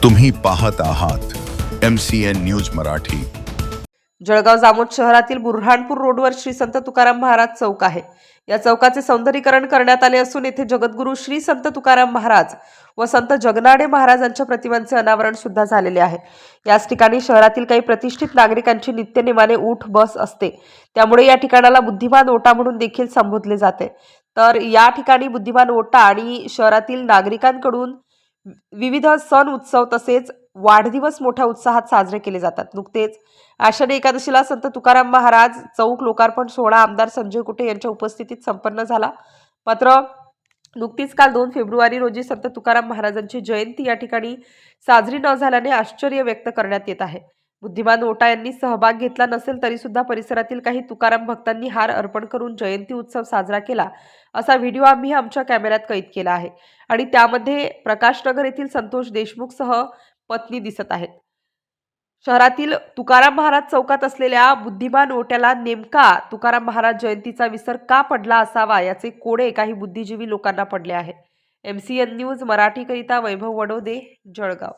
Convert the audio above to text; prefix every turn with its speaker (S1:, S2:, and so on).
S1: तुम्ही पाहत आहात MCN न्यूज मराठी।
S2: जळगाव जामोद शहरातील बुऱ्हाणपूर रोडवर श्री संत तुकाराम महाराज चौक आहे। या चौकाचे सौंदर्यीकरण करण्यात आले असून येथे जगद्गुरू श्री संत तुकाराम महाराज व संत जगनाडे महाराजांच्या प्रतिमांचे अनावरण सुद्धा झालेले आहे। याच ठिकाणी शहरातील काही प्रतिष्ठित नागरिकांची नित्यनेमाने उठ बस असते, त्यामुळे या ठिकाणाला बुद्धिमान ओटा म्हणून देखील संबोधले जाते। तर या ठिकाणी बुद्धिमान ओटा आणि शहरातील नागरिकांकडून विविध सण उत्सव तसेच वाढदिवस मोठ्या उत्साहात साजरे केले जातात। नुकतेच आषाढी एकादशीला संत तुकाराम महाराज चौक लोकार्पण सोहळा आमदार संजय कुटे यांच्या उपस्थितीत संपन्न झाला। मात्र नुकतीच काल 2 फेब्रुवारी रोजी संत तुकाराम महाराजांची जयंती या ठिकाणी साजरी न झाल्याने आश्चर्य व्यक्त करण्यात येत आहे। बुद्धिमान ओटा यांनी सहभाग घेतला नसेल तरी सुद्धा परिसरातील काही तुकाराम भक्तांनी हार अर्पण करून जयंती उत्सव साजरा केला, असा व्हिडिओ आम्ही आमच्या कॅमेऱ्यात कैद केला आहे आणि त्यामध्ये प्रकाशनगर येथील संतोष देशमुख सह पत्नी दिसत आहेत। शहरातील तुकाराम महाराज चौकात असलेल्या बुद्धिमान ओट्याला नेमका तुकाराम महाराज जयंतीचा विसर का पडला असावा याचे कोडे काही बुद्धिजीवी लोकांना पडले आहे। MCN न्यूज मराठीकरिता वैभव वडोदे, जळगाव।